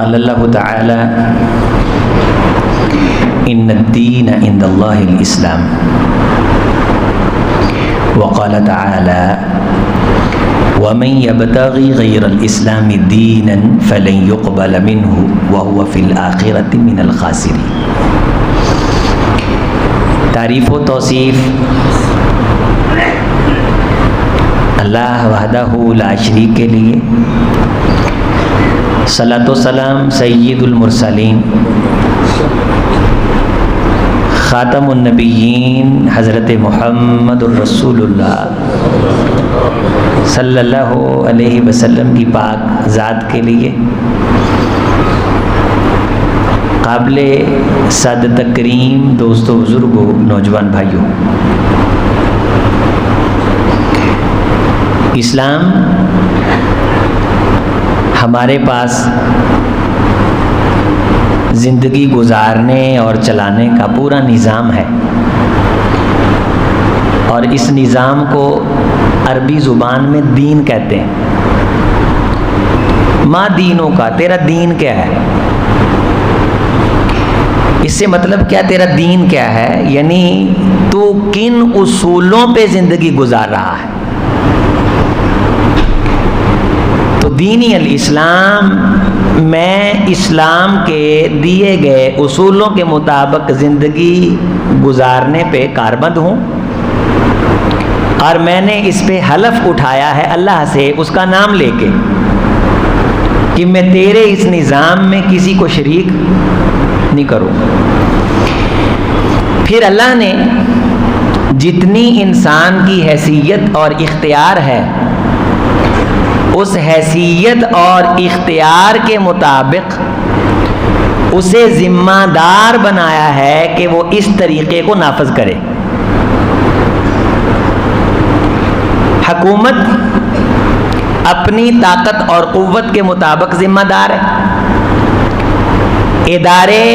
قال اللہ تعالی ان الدین عند اللہ الاسلام وقال تعالی ومن يبتغي غير الاسلام دینا فلن يقبل منه وهو في الآخرة من الخاسرین۔ تعریف و توصیف اللہ وحدہ لا شریک کے لیے، صلاۃ و سلام سید المرسلین خاتم النبیین حضرت محمد الرسول اللہ صلی اللہ علیہ وسلم کی پاک ذات کے لیے، قابل سعادت کریم دوستو، بزرگوں، نوجوان بھائیوں، اسلام ہمارے پاس زندگی گزارنے اور چلانے کا پورا نظام ہے، اور اس نظام کو عربی زبان میں دین کہتے ہیں۔ ما دینوں کا، تیرا دین کیا ہے؟ اس سے مطلب کیا تیرا دین کیا ہے، یعنی تو کن اصولوں پہ زندگی گزار رہا ہے۔ تو دینی الاسلام، میں اسلام کے دیے گئے اصولوں کے مطابق زندگی گزارنے پہ کاربند ہوں، اور میں نے اس پہ حلف اٹھایا ہے اللہ سے اس کا نام لے کے کہ میں تیرے اس نظام میں کسی کو شریک نہیں کروں۔ پھر اللہ نے جتنی انسان کی حیثیت اور اختیار ہے، اس حیثیت اور اختیار کے مطابق اسے ذمہ دار بنایا ہے کہ وہ اس طریقے کو نافذ کرے۔ حکومت اپنی طاقت اور قوت کے مطابق ذمہ دار ہے، ادارے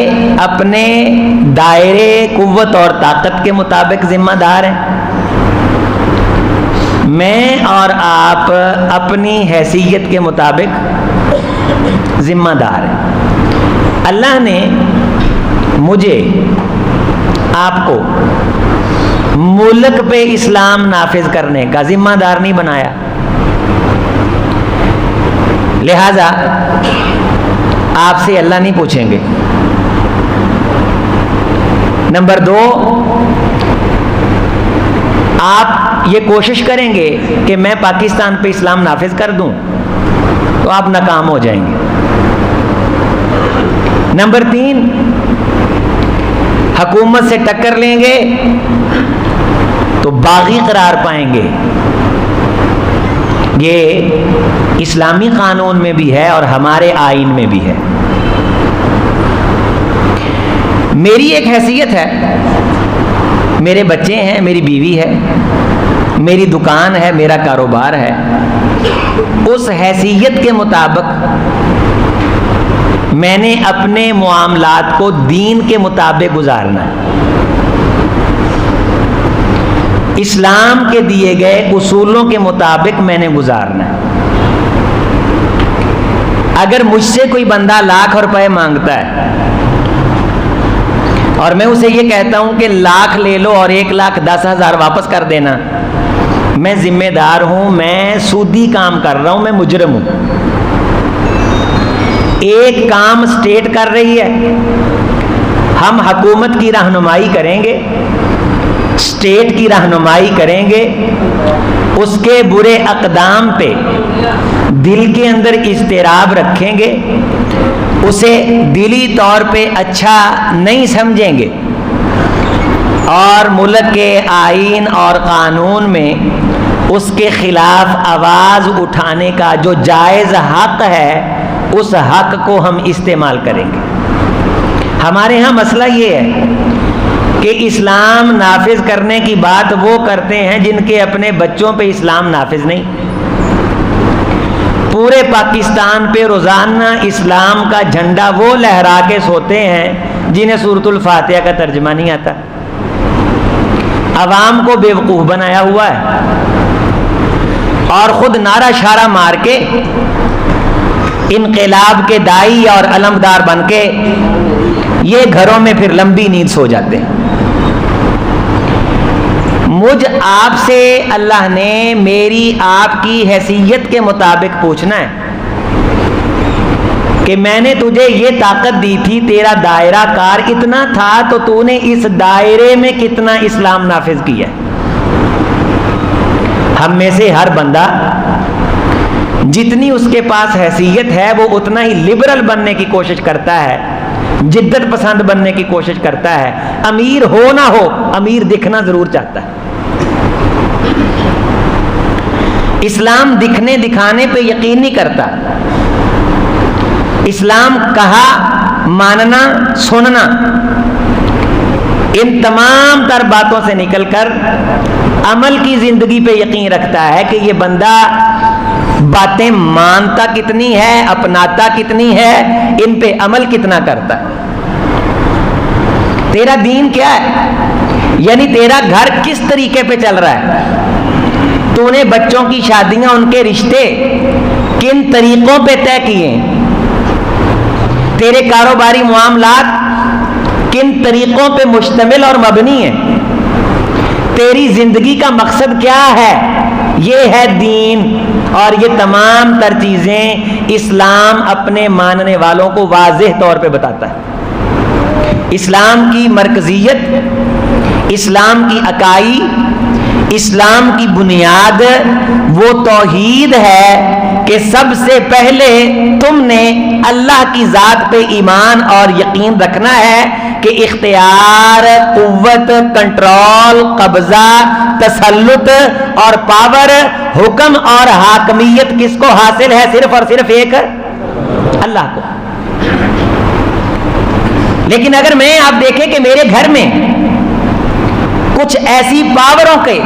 اپنے دائرے قوت اور طاقت کے مطابق ذمہ دار ہیں، میں اور آپ اپنی حیثیت کے مطابق ذمہ دار ہیں۔ اللہ نے مجھے، آپ کو ملک پہ اسلام نافذ کرنے کا ذمہ دار نہیں بنایا، لہذا آپ سے اللہ نہیں پوچھیں گے۔ نمبر 2، آپ یہ کوشش کریں گے کہ میں پاکستان پہ اسلام نافذ کر دوں تو آپ ناکام ہو جائیں گے۔ نمبر 3، حکومت سے ٹکر لیں گے تو باغی قرار پائیں گے۔ یہ اسلامی قانون میں بھی ہے اور ہمارے آئین میں بھی ہے۔ میری ایک حیثیت ہے، میرے بچے ہیں، میری بیوی ہے، میری دکان ہے، میرا کاروبار ہے، اس حیثیت کے مطابق میں نے اپنے معاملات کو دین کے مطابق گزارنا ہے، اسلام کے دیے گئے اصولوں کے مطابق میں نے گزارنا ہے۔ اگر مجھ سے کوئی بندہ لاکھ روپے مانگتا ہے اور میں اسے یہ کہتا ہوں کہ 1,00,000 لے لو اور 1,10,000 واپس کر دینا، میں ذمہ دار ہوں، میں سودی کام کر رہا ہوں، میں مجرم ہوں۔ ایک کام اسٹیٹ کر رہی ہے، ہم حکومت کی رہنمائی کریں گے، اسٹیٹ کی رہنمائی کریں گے، اس کے برے اقدام پہ دل کے اندر اضطراب رکھیں گے، اسے دلی طور پہ اچھا نہیں سمجھیں گے، اور ملک کے آئین اور قانون میں اس کے خلاف آواز اٹھانے کا جو جائز حق ہے، اس حق کو ہم استعمال کریں گے۔ ہمارے ہاں مسئلہ یہ ہے کہ اسلام نافذ کرنے کی بات وہ کرتے ہیں جن کے اپنے بچوں پہ اسلام نافذ نہیں۔ پورے پاکستان پہ روزانہ اسلام کا جھنڈا وہ لہرا کے سوتے ہیں جنہیں سورۃ الفاتحہ کا ترجمہ نہیں آتا، عوام کو بیوقوف بنایا ہوا ہے، اور خود نعرہ شعرہ مار کے انقلاب کے دائی اور علمدار بن کے یہ گھروں میں پھر لمبی نیند سو جاتے ہیں۔ مجھ آپ سے اللہ نے میری آپ کی حیثیت کے مطابق پوچھنا ہے کہ میں نے تجھے یہ طاقت دی تھی، تیرا دائرہ کار اتنا تھا، تو تو نے اس دائرے میں کتنا اسلام نافذ کیا ہے؟ ہم میں سے ہر بندہ جتنی اس کے پاس حیثیت ہے وہ اتنا ہی لبرل بننے کی کوشش کرتا ہے، جدت پسند بننے کی کوشش کرتا ہے۔ امیر ہو نہ ہو، امیر دکھنا ضرور چاہتا ہے۔ اسلام دکھنے دکھانے پہ یقین نہیں کرتا۔ اسلام کہا ماننا، سننا، ان تمام تر باتوں سے نکل کر عمل کی زندگی پہ یقین رکھتا ہے کہ یہ بندہ باتیں مانتا کتنی ہے، اپناتا کتنی ہے، ان پہ عمل کتنا کرتا ہے۔ تیرا دین کیا ہے؟ یعنی تیرا گھر کس طریقے پہ چل رہا ہے؟ تو نے بچوں کی شادیاں، ان کے رشتے کن طریقوں پہ طے کیے؟ تیرے کاروباری معاملات کن طریقوں پہ مشتمل اور مبنی ہیں؟ تیری زندگی کا مقصد کیا ہے؟ یہ ہے دین، اور یہ تمام تر چیزیں اسلام اپنے ماننے والوں کو واضح طور پہ بتاتا ہے۔ اسلام کی مرکزیت، اسلام کی اکائی، اسلام کی بنیاد وہ توحید ہے کہ سب سے پہلے تم نے اللہ کی ذات پہ ایمان اور یقین رکھنا ہے کہ اختیار، قوت، کنٹرول، قبضہ، تسلط اور پاور، حکم اور حاکمیت کس کو حاصل ہے؟ صرف اور صرف ایک اللہ کو۔ لیکن اگر میں آپ دیکھیں کہ میرے گھر میں کچھ ایسی پاوروں کے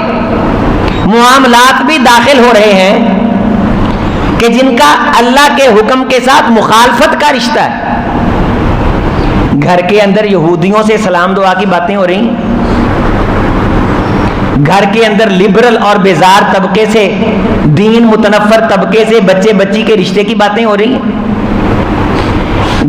معاملات بھی داخل ہو رہے ہیں کہ جن کا اللہ کے حکم کے ساتھ مخالفت کا رشتہ ہے، گھر کے اندر یہودیوں سے سلام دعا کی باتیں ہو رہی ہیں، گھر کے اندر لبرل اور بیزار طبقے سے، دین متنفر طبقے سے بچے بچی کے رشتے کی باتیں ہو رہی ہیں،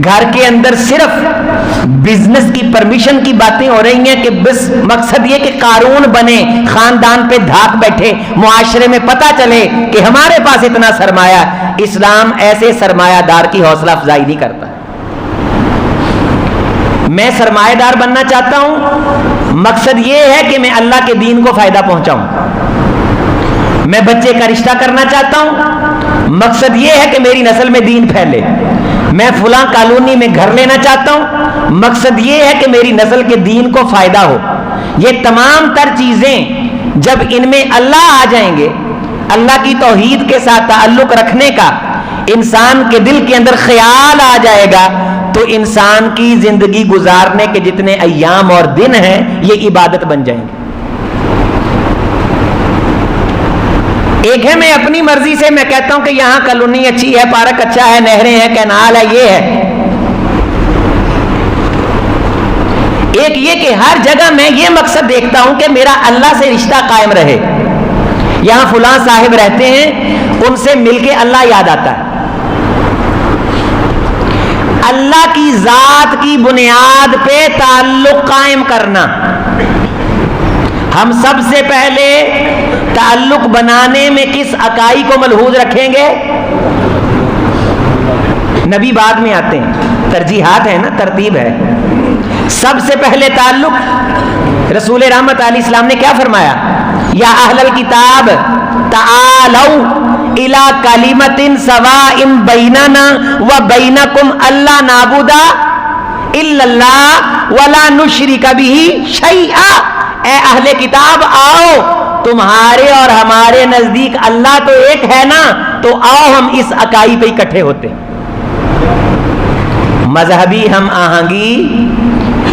گھر کے اندر صرف بزنس کی پرمیشن کی باتیں ہو رہی ہیں کہ بس مقصد یہ کہ قارون بنے، خاندان پہ دھاک بیٹھے، معاشرے میں پتہ چلے کہ ہمارے پاس اتنا سرمایہ۔ اسلام ایسے سرمایہ دار کی حوصلہ افزائی نہیں کرتا۔ میں سرمایہ دار بننا چاہتا ہوں، مقصد یہ ہے کہ میں اللہ کے دین کو فائدہ پہنچاؤں۔ میں بچے کا رشتہ کرنا چاہتا ہوں، مقصد یہ ہے کہ میری نسل میں دین پھیلے۔ میں فلاں کالونی میں گھر لینا چاہتا ہوں، مقصد یہ ہے کہ میری نسل کے دین کو فائدہ ہو۔ یہ تمام تر چیزیں جب ان میں اللہ آ جائیں گے، اللہ کی توحید کے ساتھ تعلق رکھنے کا انسان کے دل کے اندر خیال آ جائے گا، تو انسان کی زندگی گزارنے کے جتنے ایام اور دن ہیں یہ عبادت بن جائیں گے۔ ایک ہے میں اپنی مرضی سے میں کہتا ہوں کہ یہاں کالونی اچھی ہے، پارک اچھا ہے، نہریں ہیں، کینال ہے، یہ ہے۔ ایک یہ کہ ہر جگہ میں یہ مقصد دیکھتا ہوں کہ میرا اللہ سے رشتہ قائم رہے۔ یہاں فلاں صاحب رہتے ہیں، ان سے مل کے اللہ یاد آتا ہے۔ اللہ کی ذات کی بنیاد پہ تعلق قائم کرنا۔ ہم سب سے پہلے تعلق بنانے میں کس اکائی کو ملحوظ رکھیں گے؟ نبی بعد میں آتے ہیں، ترجیحات ہیں نا، ترتیب ہے۔ سب سے پہلے تعلق، رسول رحمت علیہ السلام نے کیا فرمایا؟ یا اہل الکتاب تعالوا الی کلمۃ سواء بیننا وبینکم الا نعبد الا اللہ ولا نشرک بہ شیئا۔ اے اہل کتاب آؤ، تمہارے اور ہمارے نزدیک اللہ تو ایک ہے نا، تو آؤ ہم اس اکائی پہ اکٹھے ہوتے۔ مذہبی ہم آہنگی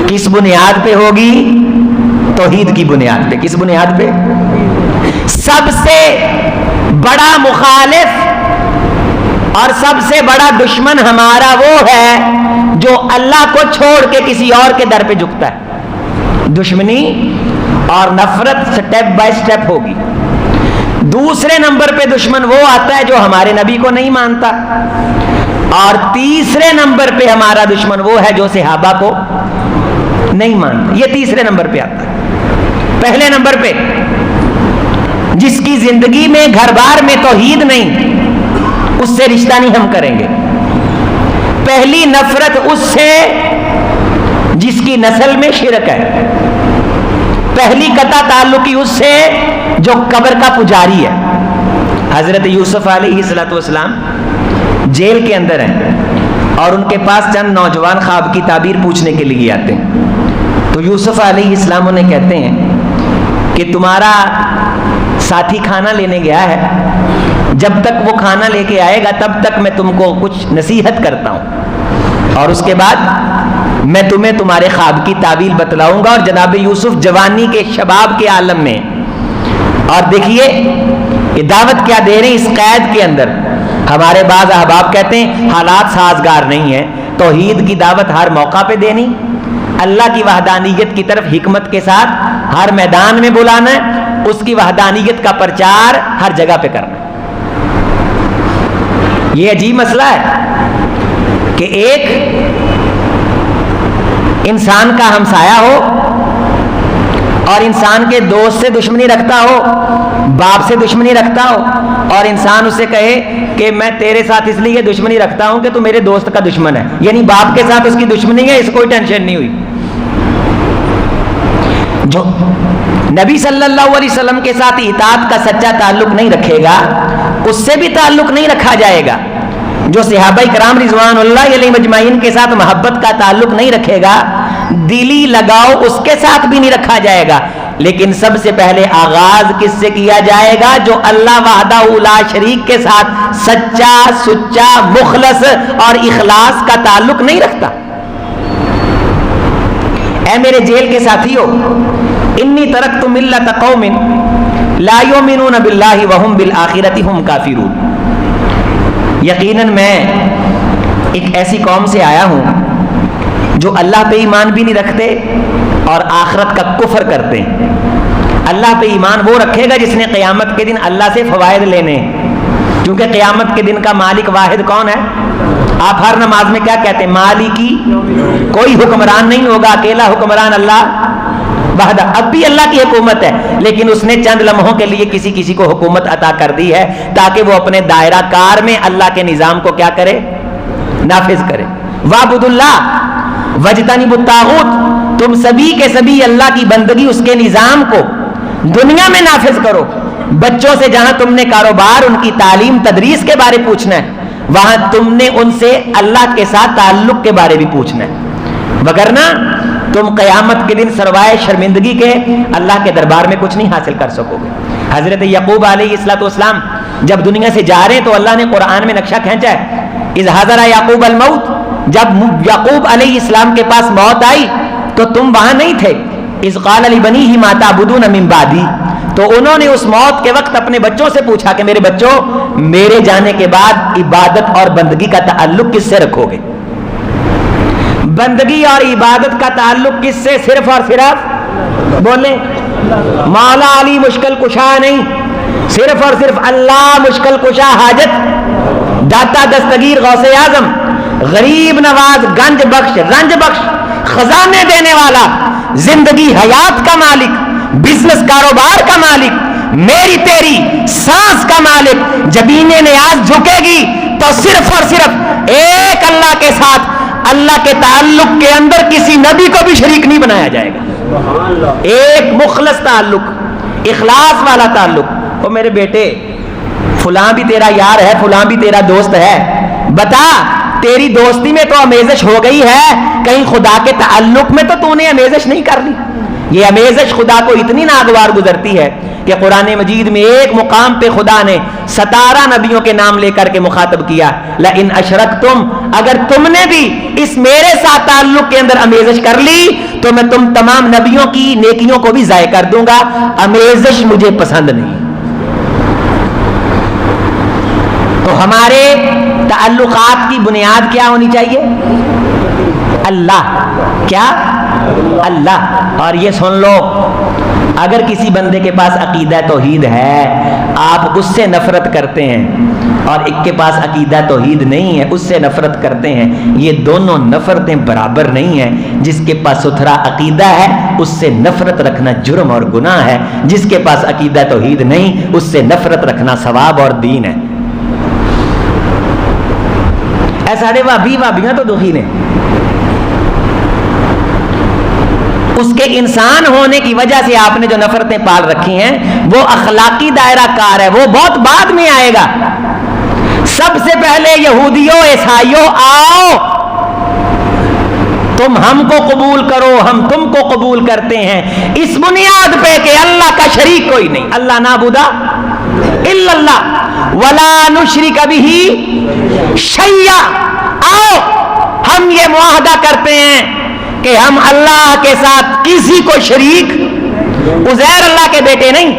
کس بنیاد پہ ہوگی؟ توحید کی بنیاد پہ۔ کس بنیاد پہ؟ سب سے بڑا مخالف اور سب سے بڑا دشمن ہمارا وہ ہے جو اللہ کو چھوڑ کے کسی اور کے در پہ جھکتا ہے۔ دشمنی اور نفرت سٹیپ بائی سٹیپ ہوگی۔ دوسرے نمبر پہ دشمن وہ آتا ہے جو ہمارے نبی کو نہیں مانتا، اور تیسرے نمبر پہ ہمارا دشمن وہ ہے جو صحابہ کو نہیں مانتا. یہ تیسرے نمبر پہ آتا ہے. پہلے نمبر پہ جس کی زندگی میں گھر بار میں توحید نہیں, اس سے رشتہ نہیں ہم کریں گے. پہلی نفرت اس سے جس کی نسل میں شرک ہے. پہلی قطع تعلقی اس سے جو قبر کا پجاری ہے. حضرت یوسف علیہ السلام جیل کے اندر ہیں اور ان کے پاس چند نوجوان خواب کی تعبیر پوچھنے کے لیے آتے ہیں. تو یوسف علیہ السلام انہیں کہتے ہیں کہ تمہارا ساتھی کھانا لینے گیا ہے, جب تک وہ کھانا لے کے آئے گا تب تک میں تم کو کچھ نصیحت کرتا ہوں, اور اس کے بعد میں تمہیں تمہارے خواب کی تعبیر بتلاؤں گا. اور جناب یوسف جوانی کے شباب کے عالم میں, اور دیکھیے کہ دعوت کیا دے رہے ہیں اس قید کے اندر. ہمارے بعض احباب کہتے ہیں حالات سازگار نہیں ہیں, توحید کی دعوت ہر موقع پہ دینی, اللہ کی وحدانیت کی طرف حکمت کے ساتھ ہر میدان میں بلانا ہے, اس کی وحدانیت کا پرچار ہر جگہ پہ کرنا. یہ عجیب مسئلہ ہے کہ ایک انسان کا ہمسایہ ہو اور انسان کے دوست سے دشمنی رکھتا ہو, باپ سے دشمنی رکھتا ہو, اور انسان اسے کہے کہ میں تیرے ساتھ اس لیے دشمنی رکھتا ہوں کہ تو میرے دوست کا دشمن ہے, یعنی باپ کے ساتھ اس کی دشمنی ہے, اس کو کوئی ٹینشن نہیں ہوئی. جو نبی صلی اللہ علیہ وسلم کے ساتھ اطاعت کا سچا تعلق نہیں رکھے گا, اس سے بھی تعلق نہیں رکھا جائے گا. جو صحابہ کرام رضوان اللہ علیہ مجمعین کے ساتھ محبت کا تعلق نہیں رکھے گا, دلی لگاؤ اس کے ساتھ بھی نہیں رکھا جائے گا. لیکن سب سے پہلے آغاز کس سے کیا جائے گا؟ جو اللہ وحدہ لا شریک کے ساتھ سچا سچا مخلص اور اخلاص کا تعلق نہیں رکھتا. اے میرے جیل کے ساتھیو, انی ترکت ملت قوم لا یؤمنون باللہ وہم بالآخرۃ ہم کافرون. یقیناً میں ایک ایسی قوم سے آیا ہوں جو اللہ پہ ایمان بھی نہیں رکھتے اور آخرت کا کفر کرتے ہیں. اللہ پہ ایمان وہ رکھے گا جس نے قیامت کے دن اللہ سے فوائد لینے, کیونکہ قیامت کے دن کا مالک واحد کون ہے؟ آپ ہر نماز میں کیا کہتے ہیں؟ مالکی. کوئی حکمران نہیں ہوگا, اکیلا حکمران اللہ وحدہ. اب بھی اللہ کی حکومت ہے, لیکن اس نے چند لمحوں کے لیے کسی کسی کو حکومت عطا کر دی ہے تاکہ وہ اپنے دائرہ کار میں اللہ کے نظام کو کیا کرے؟ نافذ کرے. وَاعْبُدُوا اللَّهَ وَاجْتَنِبُوا الطَّاغُوتَ, تم سبھی کے سبھی اللہ کی بندگی, اس کے نظام کو دنیا میں نافذ کرو. بچوں سے جہاں تم نے کاروبار, ان کی تعلیم تدریس کے بارے پوچھنا ہے, وہاں تم نے ان سے اللہ کے ساتھ تعلق کے بارے بھی پوچھنا ہے, وگرنہ تم قیامت کے دن سروائے شرمندگی کے اللہ کے دربار میں کچھ نہیں حاصل کر سکو گے. حضرت یعقوب علیہ السلام جب دنیا سے جا رہے ہیں تو اللہ نے قرآن میں نقشہ کھینچا ہے, اذ حضر یعقوب الموت, جب یعقوب علیہ السلام کے پاس موت آئی تو تم وہاں نہیں تھے. اذ قال لبنیہ ما تعبدون من بعدی, تو انہوں نے اس موت کے وقت اپنے بچوں سے پوچھا کہ میرے بچوں, میرے جانے کے بعد عبادت اور بندگی کا تعلق کس سے رکھو گے؟ بندگی اور عبادت کا تعلق کس سے؟ صرف اور صرف بولیں مولا علی مشکل کشا نہیں, صرف اور صرف اللہ مشکل کشا حاجت, داتا دستگیر غوث اعظم, غریب نواز, گنج بخش, رنج بخش, خزانے دینے والا, زندگی حیات کا مالک, بزنس کاروبار کا مالک, میری تیری سانس کا مالک. جبین نیاز جھکے گی تو صرف اور صرف ایک اللہ کے ساتھ, اللہ کے تعلق کے اندر کسی نبی کو بھی شریک نہیں بنایا جائے گا. ایک مخلص تعلق, اخلاص والا تعلق. او میرے بیٹے, فلاں بھی تیرا یار ہے, فلاں بھی تیرا دوست ہے, بتا تیری دوستی میں تو امیزش ہو گئی ہے, کہیں خدا کے تعلق میں تو نے امیزش نہیں کر لی. یہ امیزش خدا کو اتنی ناگوار گزرتی ہے کہ قرآن مجید میں ایک مقام پہ خدا نے 17 نبیوں کے نام لے کر کے مخاطب کیا, لئن اشرکتم, اگر تم نے بھی اس میرے ساتھ تعلق کے اندر امیزش کر لی تو میں تم تمام نبیوں کی نیکیوں کو بھی ضائع کر دوں گا. امیزش مجھے پسند نہیں. تو ہمارے تعلقات کی بنیاد کیا ہونی چاہیے؟ اللہ. کیا؟ اللہ. اور یہ سن لو, اگر کسی بندے کے پاس عقیدہ توحید ہے، آپ اس سے نفرت کرتے ہیں، اور ایک کے پاس عقیدہ توحید نہیں ہے، اس سے نفرت کرتے ہیں، یہ دونوں نفرتیں برابر نہیں ہیں۔ جس کے پاس ستھرا عقیدہ ہے اس سے نفرت رکھنا جرم اور گناہ ہے، جس کے پاس عقیدہ توحید نہیں اس سے نفرت رکھنا ثواب اور دین ہے۔ اے سارے بھابیاں تو دکھی نے، اس کے انسان ہونے کی وجہ سے آپ نے جو نفرتیں پال رکھی ہیں وہ اخلاقی دائرہ کار ہے، وہ بہت بعد میں آئے گا۔ سب سے پہلے یہودیوں عیسائیوں آؤ، تم ہم کو قبول کرو، ہم تم کو قبول کرتے ہیں، اس بنیاد پہ کہ اللہ کا شریک کوئی نہیں، اللہ نعبد الا اللہ ولا نشرک بہ شیئا۔ آؤ ہم یہ معاہدہ کرتے ہیں کہ ہم اللہ کے ساتھ کسی کو شریک، عزیر اللہ کے بیٹے نہیں،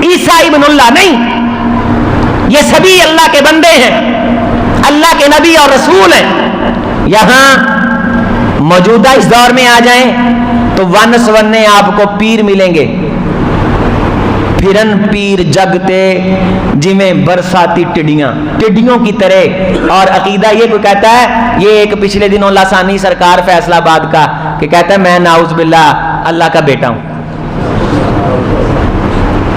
عیسیٰ ابن اللہ نہیں، یہ سبھی اللہ کے بندے ہیں، اللہ کے نبی اور رسول ہیں۔ یہاں موجودہ اس دور میں آ جائیں تو ون سونے آپ کو پیر ملیں گے، پھرن پیر جگتے جمیں برساتی ٹڈیوں کی طرح، اور عقیدہ یہ کوئی کہتا ہے، یہ ایک پچھلے دنوں لاسانی سرکار فیصلہ آباد کا کہ کہتا ہے میں ناؤز باللہ اللہ کا بیٹا ہوں۔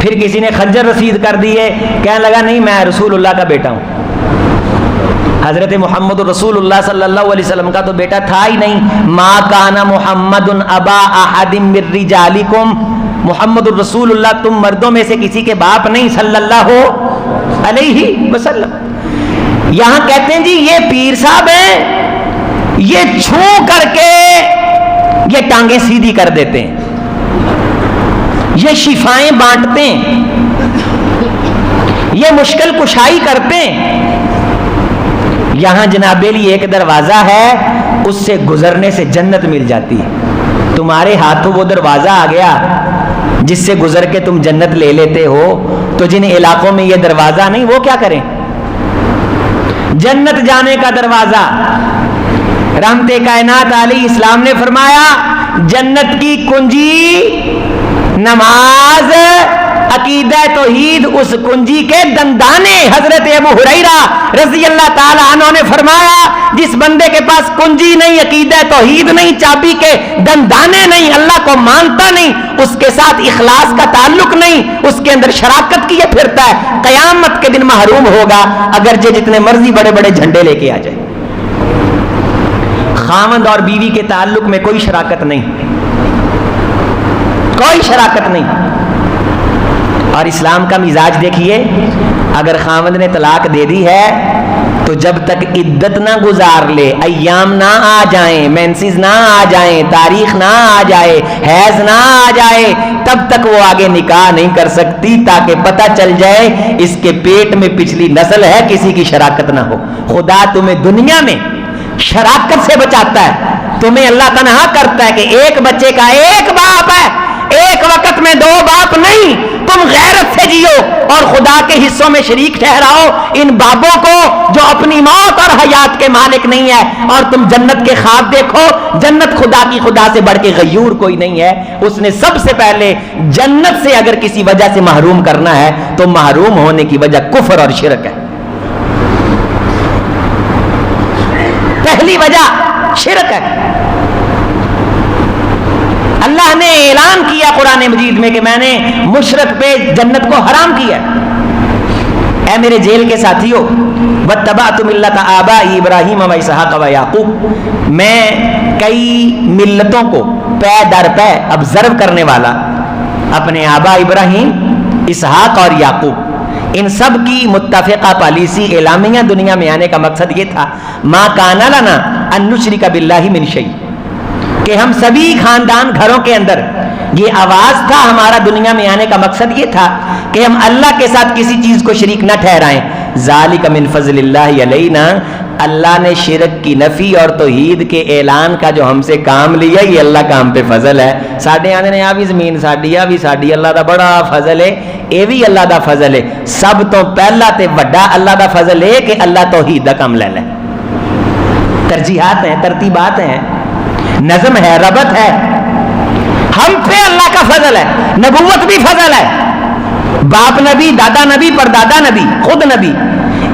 پھر کسی نے خنجر رسید کر دیے، کہنے لگا نہیں میں رسول اللہ کا بیٹا ہوں۔ حضرت محمد رسول اللہ صلی اللہ علیہ وسلم کا تو بیٹا تھا ہی نہیں۔ ما کان محمد ابا احد من رجالکم، محمد الرسول اللہ تم مردوں میں سے کسی کے باپ نہیں، صلی اللہ علیہ وسلم۔ یہاں کہتے ہیں جی یہ پیر صاحب ہیں، یہ چھو کر کے یہ ٹانگیں سیدھی کر دیتے ہیں، یہ شفائیں بانٹتے ہیں، یہ مشکل کشائی کرتے ہیں۔ یہاں جناب علی ایک دروازہ ہے، اس سے گزرنے سے جنت مل جاتی ہے۔ تمہارے ہاتھوں وہ دروازہ آ گیا جس سے گزر کے تم جنت لے لیتے ہو، تو جن علاقوں میں یہ دروازہ نہیں وہ کیا کریں؟ جنت جانے کا دروازہ۔ رحمت کائنات علیہ السلام نے فرمایا جنت کی کنجی نماز، عقیدہ توحید اس کنجی کے دندانے۔ حضرت ابو ہریرہ رضی اللہ تعالی عنہ نے فرمایا جس بندے کے پاس کنجی نہیں، عقیدہ توحید نہیں، چابی کے دندانے نہیں، اللہ کو مانتا نہیں، اس کے ساتھ اخلاص کا تعلق نہیں، اس کے اندر شراکت کیے پھرتا ہے، قیامت کے دن محروم ہوگا اگرچہ جتنے مرضی بڑے بڑے جھنڈے لے کے آ جائے۔ خاوند اور بیوی کے تعلق میں کوئی شراکت نہیں، کوئی شراکت نہیں۔ اور اسلام کا مزاج دیکھیے، اگر خاوند نے طلاق دے دی ہے تو جب تک عدت نہ گزار لے، ایام نہ آ جائیں، مینسز نہ آ جائیں، تاریخ نہ آ جائے، حیض نہ آ جائے، تب تک وہ آگے نکاح نہیں کر سکتی، تاکہ پتہ چل جائے اس کے پیٹ میں پچھلی نسل ہے، کسی کی شراکت نہ ہو۔ خدا تمہیں دنیا میں شراکت سے بچاتا ہے، تمہیں اللہ تنہا کرتا ہے کہ ایک بچے کا ایک باپ ہے، ایک وقت میں دو باپ نہیں۔ تم غیرت سے جیو اور خدا کے حصوں میں شریک ٹھہراؤ ان بابوں کو جو اپنی موت اور حیات کے مالک نہیں ہے، اور تم جنت کے خواب دیکھو۔ جنت خدا کی خدا سے بڑھ کے غیور کوئی نہیں ہے۔ اس نے سب سے پہلے جنت سے اگر کسی وجہ سے محروم کرنا ہے تو محروم ہونے کی وجہ کفر اور شرک ہے۔ پہلی وجہ شرک ہے۔ اللہ نے اعلان کیا قرآن مجید میں کہ میں نے مشرک پہ جنت کو حرام کیا۔ اے میرے جیل کے ساتھیو، واتبعت ملت آبائی ابراہیم و اسحاق و یعقوب، میں کئی ملتوں کو پے در پے ابزرو کرنے والا، اپنے آبا ابراہیم، اسحاق اور یعقوب، ان سب کی متفقہ پالیسی اعلامیہ دنیا میں آنے کا مقصد یہ تھا، ما کان لنا ان نشرک باللہ من شیء، کہ ہم سبھی خاندان گھروں کے اندر یہ آواز تھا ہمارا دنیا میں آنے کا مقصد یہ تھا کہ ہم اللہ کے ساتھ کسی چیز کو شریک نہ ٹھہرائیں۔ ذالک من فضل اللہ علینا، اللہ نے شرک کی نفی اور توحید کے اعلان کا جو ہم سے کام لیا، یہ اللہ کا ہم پہ فضل ہے۔ ساڈے آنے نے آ بھی زمین ساڈی، آ بھی ساڈی، اللہ دا بڑا فضل ہے، اے بھی اللہ دا فضل ہے۔ سب تو پہلا تے وڈا اللہ دا فضل ہے کہ اللہ توحید دا کام لے لے۔ ترجیحات ہیں، ترتیبات ہیں، نظم ہے، ربط ہے۔ ہم پہ اللہ کا فضل ہے، نبوت بھی فضل ہے، باپ نبی، دادا نبی، پردادا نبی، خود نبی.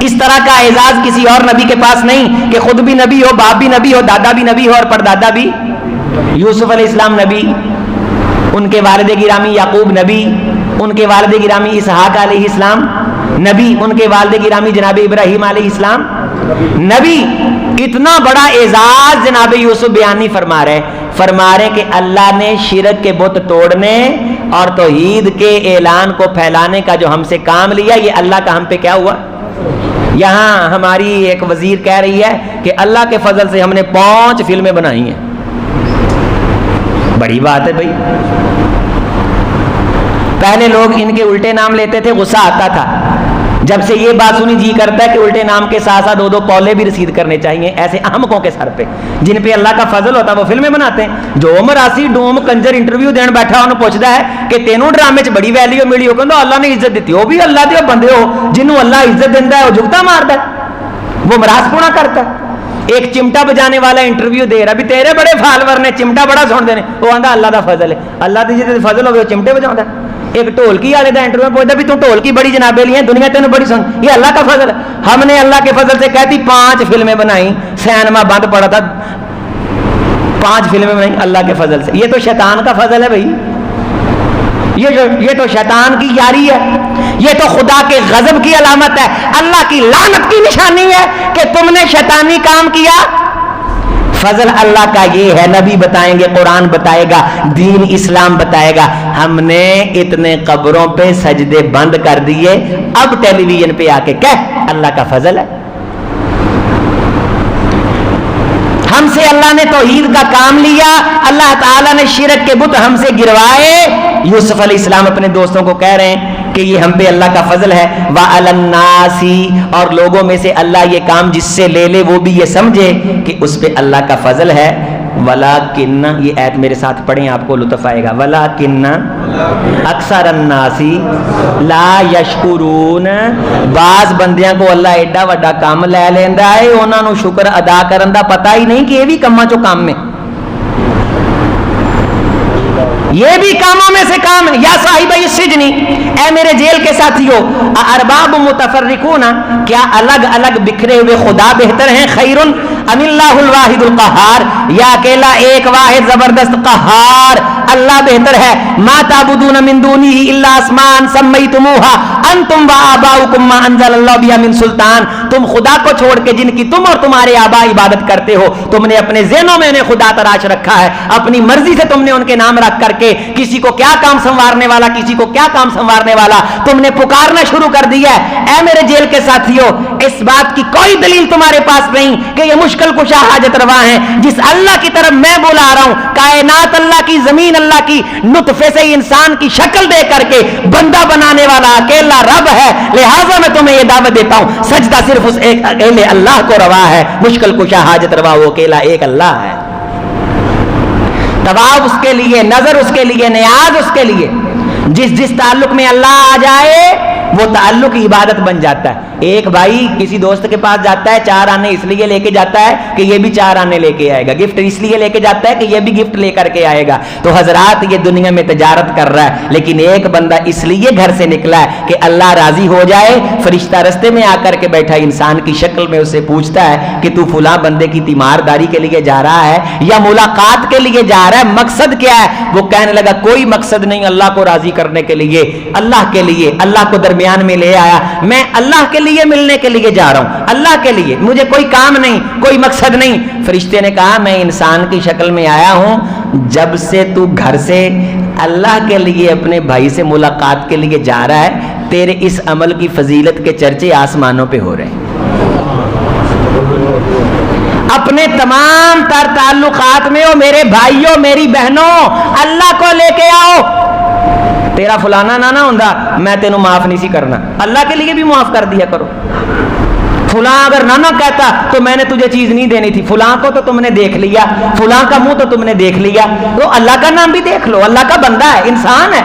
اس طرح کا اعزاز کسی اور نبی کے پاس نہیں کہ خود بھی نبی ہو، باپ بھی نبی ہو، دادا بھی نبی ہو اور پردادا بھی. یوسف علیہ السلام نبی، ان کے والد گرامی یعقوب نبی، ان کے والد گرامی اسحاق علیہ السلام نبی، ان کے والد گرامی جناب ابراہیم علیہ السلام نبی. اتنا بڑا اعزاز جناب یوسف بیان نہیں فرما رہے کہ اللہ نے شرک کے بت توڑنے اور توحید کے اعلان کو پھیلانے کا جو ہم سے کام لیا، یہ اللہ کا ہم پہ کیا ہوا. یہاں ہماری ایک وزیر کہہ رہی ہے کہ اللہ کے فضل سے ہم نے 5 فلمیں بنائی ہیں. بڑی بات ہے بھائی. پہلے لوگ ان کے الٹے نام لیتے تھے، غصہ آتا تھا. جب سے یہ بات سنی جی کرتا ہے کہ الٹے نام کے ساتھ ساتھ 2 پولے بھی رسید کرنے چاہیے ایسے احمقوں کے سر پہ جن پہ اللہ کا فضل ہوتا ہے. وہ فلمیں بناتے ہیں. جو مراسی ڈوم کنجر انٹرویو دین بیٹھا انہوں پوچھتا ہے کہ تینوں ڈرامے چ بڑی ویلیو ملی ہو، کہ اللہ نے عزت دیتی. وہ بھی اللہ دے بندے ہو جنہوں اللہ عزت دیتا ہے وہ جھکتا مارتا ہے، وہ مراس پونا کرتا ہے. ایک چمٹا بجانے والا انٹرویو دے رہا، بھی تیرے بڑے فالور نے چمٹا بڑا سن دے، وہ آندا اللہ دا فضل ہے. اللہ دی جے فضل ہوے چمٹے بجاوندا. ایک ڈھولکی والے دا انٹرویو پوچھتا بھی تو ڈھولکی بڑی جنابے لی ہیں، دنیا تینوں بڑی سن. یہ اللہ کا فضل ہے. ہم نے اللہ کے فضل سے کہتی 5 فلمیں بنائی، سینما بند پڑا تھا، 5 فلمیں بنائی اللہ کے فضل سے. یہ تو شیطان کا فضل ہے بھائی. یہ تو شیطان کی یاری ہے، یہ تو خدا کے غضب کی علامت ہے، اللہ کی لعنت کی نشانی ہے کہ تم نے شیطانی کام کیا. فضل اللہ کا یہ ہے، نبی بتائیں گے، قرآن بتائے گا، دین اسلام بتائے گا. ہم نے اتنے قبروں پہ سجدے بند کر دیے، اب ٹیلی ویژن پہ آ کے کہہ اللہ کا فضل ہے. ہم سے اللہ نے توحید کا کام لیا، اللہ تعالیٰ نے شرک کے بت ہم سے گروائے. یوسف علیہ السلام اپنے دوستوں کو کہہ رہے ہیں کہ یہ ہم پہ اللہ کا فضل ہے. وَعَلَى النَّاسِ، اور لوگوں میں سے اللہ یہ کام جس سے لے لے وہ بھی یہ سمجھے کہ اس پہ اللہ کا فضل ہے. وَلَكِنَّ، یہ آیت میرے ساتھ پڑھیں آپ کو لطف آئے گا. وَلَكِنَّ اکثر النَّاسِ لَا يَشْكُرُونَ، بعض بندیاں کو اللہ ایڈا وڈا کام لے لیندا ہے، انہاں نو شکر ادا کرن دا پتہ ہی نہیں کہ یہ بھی کماں چوں کام میں، یہ بھی کاموں میں سے کام ہے. یا صاحب السجن، اے میرے جیل کے ساتھیوں، ارباب متفرقون، کیا الگ الگ بکھرے ہوئے خدا بہتر ہیں، خیر ام اللہ الواحد القہار، یا اکیلا ایک واحد زبردست قہار اللہ بہتر ہے. ما تعبدون من دونہ الا اسماء سمیتموها انتم وآباؤکم ما انزل اللہ بها من سلطان، تم خدا کو چھوڑ کے جن کی تم اور تمہارے آبا عبادت کرتے ہو، تم نے اپنے ذہنوں میں انہیں خدا تراش رکھا ہے، اپنی مرضی سے تم نے ان کے نام رکھ کر کے کسی کو کیا کام سنوارنے والا، کسی کو کیا کام سنوارنے والا تم نے پکارنا شروع کر دیا ہے. اے میرے جیل کے ساتھیوں، اس بات کی کوئی دلیل تمہارے پاس نہیں کہ یہ مشکل کشا حاجت روا ہیں جس اللہ کی طرف میں بلا رہا ہوں، کائنات اللہ کی، زمین اللہ کی، نطفے سے انسان کی شکل دے کر کے بندہ بنانے والا اکیلا رب ہے. لہٰذا میں تمہیں یہ دعوت دیتا ہوں، سجدہ صرف اس ایک اکیلے اللہ کو روا ہے، مشکل کشا حاجت روا وہ اکیلا ایک اللہ ہے. طواف اس کے لیے، نظر اس کے لیے، نیاز اس کے لیے. جس تعلق میں اللہ آ جائے وہ تعلق عبادت بن جاتا ہے. ایک بھائی کسی دوست کے پاس جاتا ہے، 4 آنے اس لیے لے کے جاتا ہے کہ یہ بھی 4 آنے لے کے آئے گا، گفٹ اس لیے لے کے جاتا ہے کہ یہ بھی گفٹ لے کر کے آئے گا. تو حضرات یہ دنیا میں تجارت کر رہا ہے، لیکن ایک بندہ اس لیے گھر سے نکلا ہے کہ اللہ راضی ہو جائے. فرشتہ رستے میں آ کر کے بیٹھا انسان کی شکل میں اسے پوچھتا ہے کہ تو فلاں بندے کی تیمارداری کے لیے جا رہا ہے یا ملاقات کے لیے جا رہا ہے، مقصد کیا ہے؟ وہ کہنے لگا کوئی مقصد نہیں، اللہ کو راضی کرنے کے لیے، اللہ کے لیے، اللہ کو درمیان میں لے آیا، میں اللہ کے لیے ملنے کے لیے جا رہا ہوں، اللہ کے لیے، مجھے کوئی کام نہیں، کوئی مقصد نہیں. فرشتے نے کہا میں انسان کی شکل میں آیا ہوں، جب سے تو گھر سے اللہ کے لیے اپنے بھائی سے ملاقات کے لیے جا رہا ہے، تیرے اس عمل کی فضیلت کے چرچے آسمانوں پہ ہو رہے ہیں. اپنے تمام تر تعلقات میں ہو میرے بھائیوں، میری بہنوں، اللہ کو لے کے آؤ. تیرا فلانا نہ ہوندا میں تینوں معاف نہیں سی کرنا، اللہ کے لیے بھی معاف کر دیا کرو. فلاں اگر نہ کہتا تو میں نے تجھے چیز نہیں دینی تھی، فلاں کو تو تم نے دیکھ لیا، فلاں کا منہ تو تم نے دیکھ لیا، تو اللہ کا نام بھی دیکھ لو. اللہ کا بندہ ہے، انسان ہے.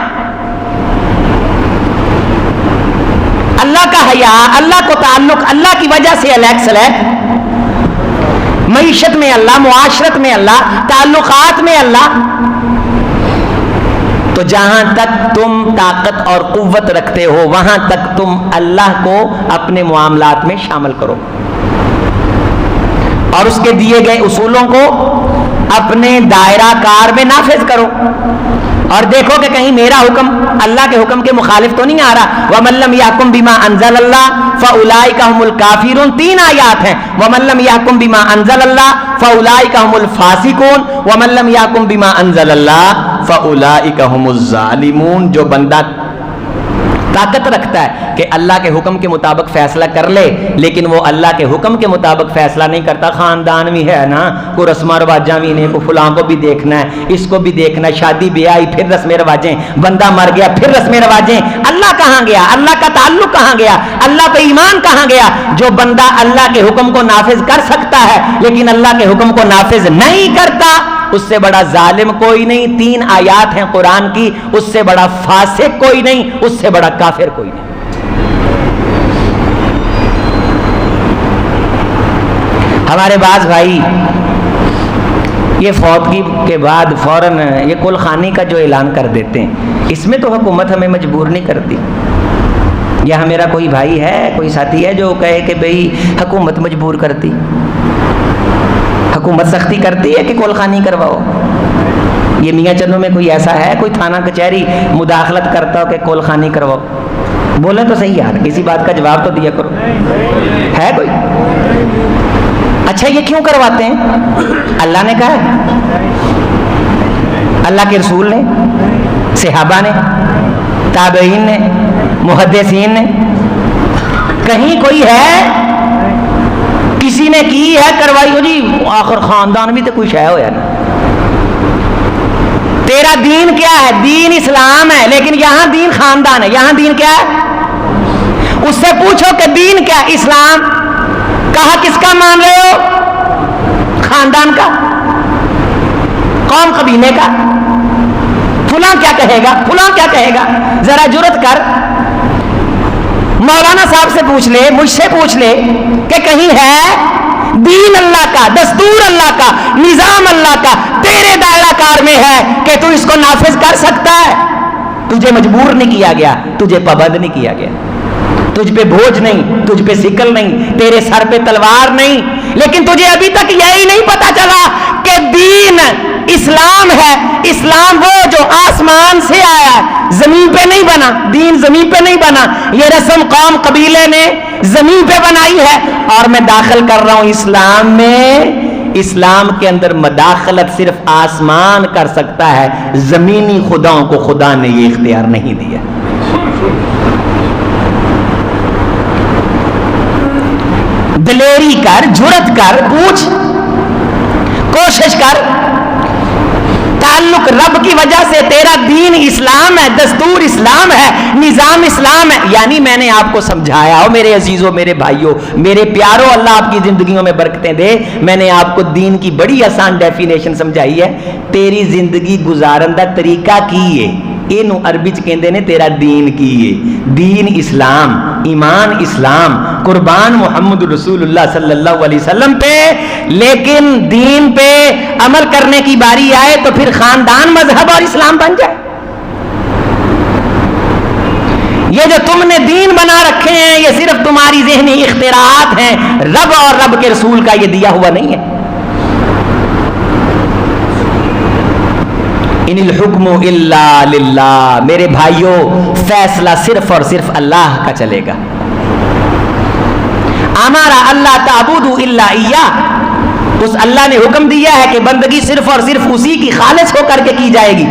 اللہ کا حیا، اللہ کو تعلق، اللہ کی وجہ سے الیکس معیشت میں اللہ، معاشرت میں اللہ، تعلقات میں اللہ. تو جہاں تک تم طاقت اور قوت رکھتے ہو وہاں تک تم اللہ کو اپنے معاملات میں شامل کرو اور اس کے دیے گئے اصولوں کو اپنے دائرہ کار میں نافذ کرو، اور دیکھو کہ کہیں میرا حکم اللہ کے حکم کے مخالف تو نہیں آ رہا۔ وَمَن لَّمْ يَحْكُم بِمَا أَنزَلَ اللَّهُ فَأُولَٰئِكَ هُمُ الْكَافِرُونَ، 3 آیات ہیں۔ وَمَن لَّمْ يَحْكُم بِمَا أَنزَلَ اللَّهُ فَأُولَٰئِكَ هُمُ الْفَاسِقُونَ وَمَن لَّمْ يَحْكُم بِمَا أَنزَلَ اللَّهُ فَأُولَٰئِكَ هُمُ الظَّالِمُونَ، جو بندہ طاقت رکھتا ہے کہ اللہ کے حکم کے مطابق فیصلہ کر لے لیکن وہ اللہ کے حکم کے مطابق فیصلہ نہیں کرتا، خاندان بھی ہے نا، کوئی رسم رواجاں بھی نے، کوئی فلاں کو بھی دیکھنا ہے، اس کو بھی دیکھنا ہے، شادی بیاہی پھر رسم رواجیں، بندہ مر گیا پھر رسم رواجیں، اللہ کہاں گیا؟ اللہ کا تعلق کہاں گیا؟ اللہ پہ ایمان کہاں گیا؟ جو بندہ اللہ کے حکم کو نافذ کر سکتا ہے لیکن اللہ کے حکم کو نافذ نہیں کرتا، اس سے بڑا ظالم کوئی نہیں۔ 3 آیات ہیں قرآن کی، اس سے بڑا فاسق کوئی نہیں، اس سے بڑا کافر کوئی نہیں۔ ہمارے بعض بھائی یہ فوتگی کے بعد فوراً یہ کل خانی کا جو اعلان کر دیتے ہیں، اس میں تو حکومت ہمیں مجبور نہیں کرتی۔ یہاں میرا کوئی بھائی ہے، کوئی ساتھی ہے جو کہے کہ بھئی حکومت مجبور کرتی، حکومت سختی کرتی ہے کہ کول خانی کرواؤ؟ یہ میاں چنوں میں کوئی ایسا ہے، کوئی تھانہ کچہری مداخلت کرتا ہو کہ کول خانی کرواؤ؟ بولیں تو صحیح یار، کسی بات کا جواب تو دیا کرو، ہے کوئی؟ اچھا یہ کیوں کرواتے ہیں؟ اللہ نے کہا ہے، اللہ کے رسول نے، صحابہ نے، تابعین نے، محدثین نے، کہیں کوئی ہے کسی نے کی ہے کروائی ہو جی؟ آخر خاندان بھی تو کچھ ہے ہو یا نا۔ تیرا دین کیا ہے؟ دین اسلام ہے، لیکن یہاں دین خاندان ہے، یہاں دین کیا ہے؟ اس سے پوچھو کہ دین کیا ہے؟ اسلام کہا کس کا مان رہے ہو؟ خاندان کا، قوم قبیلے کا؟ فلاں کیا کہے گا، فلاں کیا کہے گا؟ ذرا جرت کر مولانا صاحب سے پوچھ لے، مجھ سے پوچھ لے کہ کہیں ہے دین اللہ کا، دستور اللہ کا، نظام اللہ کا تیرے دائرہ کار میں ہے کہ تو اس کو نافذ کر سکتا ہے؟ تجھے مجبور نہیں کیا گیا، تجھے پابند نہیں کیا گیا، تجھ پہ بوجھ نہیں، تجھ پہ سکل نہیں، تیرے سر پہ تلوار نہیں، لیکن تجھے ابھی تک یہی نہیں پتا چلا کہ دین اسلام ہے۔ اسلام وہ جو آسمان سے آیا ہے، زمین پہ نہیں بنا، دین زمین پہ نہیں بنا، یہ رسم قوم قبیلے نے زمین پہ بنائی ہے، اور میں داخل کر رہا ہوں اسلام میں۔ اسلام کے اندر مداخلت صرف آسمان کر سکتا ہے، زمینی خداؤں کو خدا نے یہ اختیار نہیں دیا۔ دلیری کر، جرت کر، پوچھ، کوشش کر، تعلق رب کی وجہ سے تیرا دین اسلام ہے، دستور اسلام ہے، نظام اسلام ہے۔ یعنی میں نے آپ کو سمجھایا ہو میرے عزیزوں، میرے بھائیوں، میرے پیاروں، اللہ آپ کی زندگیوں میں برکتیں دے، میں نے آپ کو دین کی بڑی آسان ڈیفینیشن سمجھائی ہے۔ تیری زندگی گزارن دا طریقہ کی ہے، اینو عربی چ کہندے نے تیرا دین کی ہے، دین اسلام، ایمان اسلام، قربان محمد رسول اللہ صلی اللہ علیہ وسلم پہ۔ لیکن دین پہ عمل کرنے کی باری آئے تو پھر خاندان مذہب اور اسلام بن جائے۔ یہ جو تم نے دین بنا رکھے ہیں یہ صرف تمہاری ذہنی اختراعات ہیں، رب اور رب کے رسول کا یہ دیا ہوا نہیں ہے۔ ان الحکم الا للہ، میرے بھائیوں فیصلہ صرف اور صرف اللہ کا چلے گا۔ ہمارا اللہ تعبدوا الا اياه، اس اللہ نے حکم دیا ہے کہ بندگی صرف اور صرف اسی کی خالص ہو کر کے کی جائے گی۔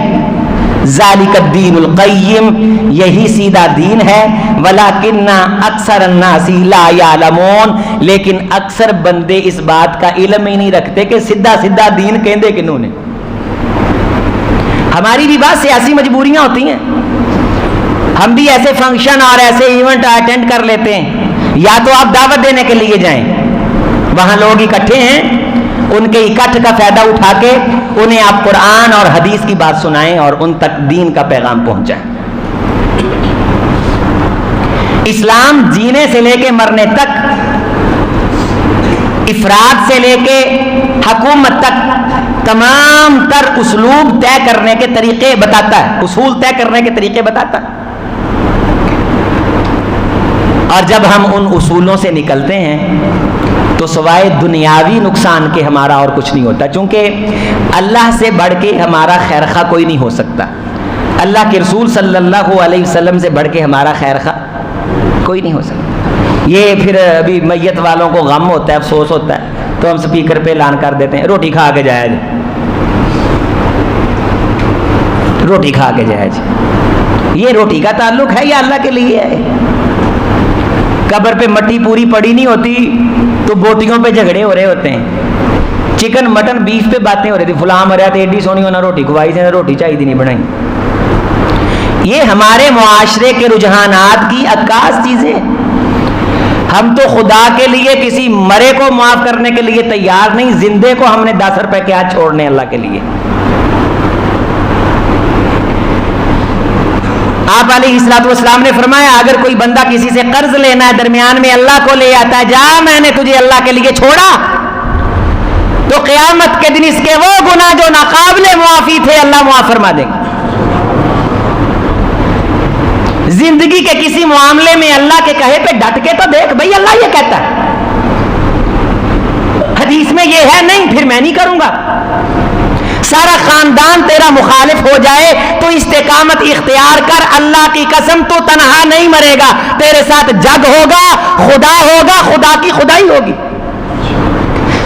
ذالک الدین القیم، یہی سیدھا دین ہے۔ ولکن اکثر الناس لا یعلمون، لیکن اکثر بندے اس بات کا علم ہی نہیں رکھتے کہ سیدھا سیدھا دین کہندے کنوں نے۔ ہماری بھی بات سیاسی مجبوریاں ہوتی ہیں، ہم بھی ایسے فنکشن اور ایسے ایونٹ اٹینڈ کر لیتے ہیں، یا تو آپ دعوت دینے کے لیے جائیں، وہاں لوگ اکٹھے ہیں، ان کے اکٹھ کا فائدہ اٹھا کے انہیں آپ قرآن اور حدیث کی بات سنائیں اور ان تک دین کا پیغام پہنچائیں۔ اسلام جینے سے لے کے مرنے تک افراد سے لے کے حکومت تک تمام تر اسلوب طے کرنے کے طریقے بتاتا ہے، اصول طے کرنے کے طریقے بتاتا ہے. اور جب ہم ان اصولوں سے نکلتے ہیں تو سوائے دنیاوی نقصان کے ہمارا اور کچھ نہیں ہوتا، چونکہ اللہ سے بڑھ کے ہمارا خیر خواہ کوئی نہیں ہو سکتا. اللہ کے رسول صلی اللہ علیہ وسلم سے بڑھ کے ہمارا خیر خواہ کوئی نہیں ہو سکتا. یہ پھر ابھی میت والوں کو غم ہوتا ہے، افسوس ہوتا ہے، تو ہم سپیکر پہ اعلان کر دیتے ہیں روٹی کھا کے جایا جی، روٹی کھا کے جایا جی. یہ روٹی کا تعلق ہے یا اللہ کے لیے ہے؟ قبر پہ مٹی پوری پڑی نہیں ہوتی تو بوٹیوں پہ جھگڑے ہو رہے ہوتے ہیں. چکن مٹن بیف پہ باتیں ہو رہی تھی، فلاں مریا تو ایڈی سونی ہونا روٹی کھوائی سے روٹی چاہیے نہیں بنائی. یہ ہمارے معاشرے کے رجحانات کی عکاس چیزیں. ہم تو خدا کے لیے کسی مرے کو معاف کرنے کے لیے تیار نہیں، زندے کو ہم نے 10 روپے کیا چھوڑنے اللہ کے لیے. آپ علیہ الصلوۃ والسلام نے فرمایا اگر کوئی بندہ کسی سے قرض لینا ہے، درمیان میں اللہ کو لے آتا ہے، جا میں نے تجھے اللہ کے لیے چھوڑا، تو قیامت کے دن اس کے وہ گناہ جو ناقابل معافی تھے اللہ معاف فرما دیں گے. زندگی کے کسی معاملے میں اللہ کے کہے پہ ڈٹ کے تو دیکھ بھئی اللہ یہ کہتا ہے، حدیث میں یہ ہے، نہیں پھر میں نہیں کروں گا. سارا خاندان تیرا مخالف ہو جائے تو استقامت اختیار کر، اللہ کی قسم تو تنہا نہیں مرے گا، تیرے ساتھ جگ ہوگا، خدا ہوگا، خدا کی خدائی ہوگی.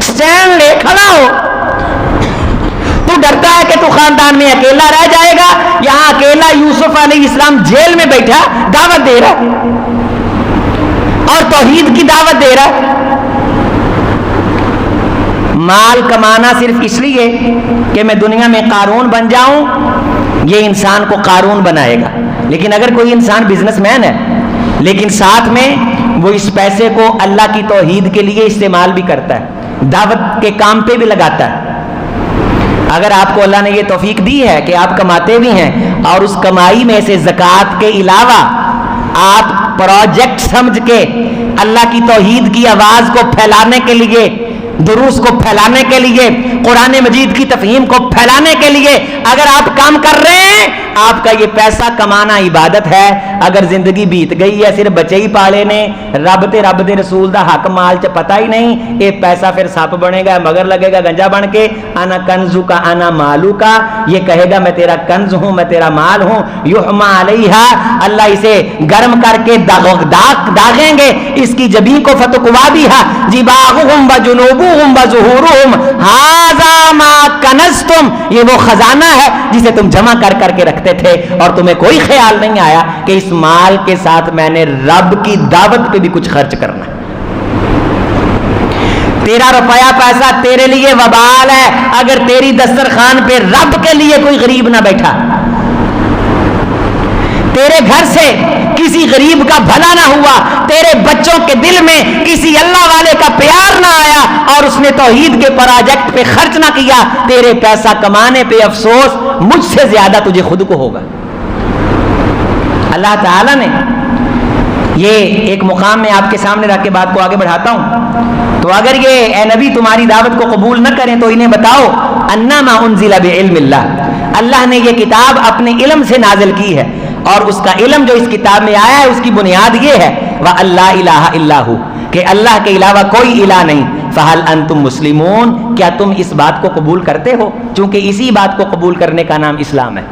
سٹینڈ لے کھڑا ہو. تو ڈرتا ہے کہ تو خاندان میں اکیلا رہ جائے گا. یہاں اکیلا یوسف علیہ السلام جیل میں بیٹھا دعوت دے رہا اور توحید کی دعوت دے رہا. مال کمانا صرف اس لیے کہ میں دنیا میں قارون بن جاؤں، یہ انسان کو قارون بنائے گا. لیکن اگر کوئی انسان بزنس مین ہے لیکن ساتھ میں وہ اس پیسے کو اللہ کی توحید کے لیے استعمال بھی کرتا ہے، دعوت کے کام پہ بھی لگاتا ہے، اگر آپ کو اللہ نے یہ توفیق دی ہے کہ آپ کماتے بھی ہیں اور اس کمائی میں سے زکوٰۃ کے علاوہ آپ پروجیکٹ سمجھ کے اللہ کی توحید کی آواز کو پھیلانے کے لیے، دروس کو پھیلانے کے لیے، قرآن مجید کی تفہیم کو پھیلانے کے لیے اگر آپ کام کر رہے ہیں، آپ کا یہ پیسہ کمانا عبادت ہے. اگر زندگی بیت گئی ہے صرف بچے ہی پالے نے، رب دے رسول دا حق مال چ پتہ ہی نہیں، یہ پیسہ پھر سپ بنے گا، مگر لگے گا گنجا بن کے. انا کنزو کا انا مالو کا، یہ کہے گا میں تیرا کنز ہوں، میں تیرا مال ہوں. یحما علیہا، اللہ اسے گرم کر کے داغیں گے، اس کی جبین کو فتقوا بیہا جباہہم وجنوبہم وظہورہم ھذا ما کنزتم، یہ وہ خزانہ ہے جسے تم جمع کر کے رکھتے تھے اور تمہیں کوئی خیال نہیں آیا کہ اس مال کے ساتھ میں نے رب کی دعوت پہ بھی کچھ خرچ کرنا. تیرا روپیہ پیسہ تیرے لیے وبال ہے اگر تیری دسترخوان پہ رب کے لیے کوئی غریب نہ بیٹھا، تیرے گھر سے کسی غریب کا بھلا نہ ہوا، تیرے بچوں کے دل میں کسی اللہ والے کا پیار نہ آیا اور اس نے توحید کے پروجیکٹ پہ خرچ نہ کیا، تیرے پیسہ کمانے پہ افسوس مجھ سے زیادہ تجھے خود کو ہوگا. اللہ تعالیٰ نے یہ ایک مقام میں آپ کے سامنے رکھ کے بات کو آگے بڑھاتا ہوں. تو اگر یہ اے نبی تمہاری دعوت کو قبول نہ کریں تو انہیں بتاؤ انما انزل بعلم اللہ، اللہ نے یہ کتاب اپنے علم سے نازل کی ہے اور اس کا علم جو اس کتاب میں آیا ہے اس کی بنیاد یہ ہے وَأَلَّا إِلَٰهَ إِلَّا هُوَ، کہ اللہ کے علاوہ کوئی الہ نہیں. فَهَلْ أَنْتُمْ مُسْلِمُونَ، کیا تم اس بات کو قبول کرتے ہو؟ چونکہ اسی بات کو قبول کرنے کا نام اسلام ہے.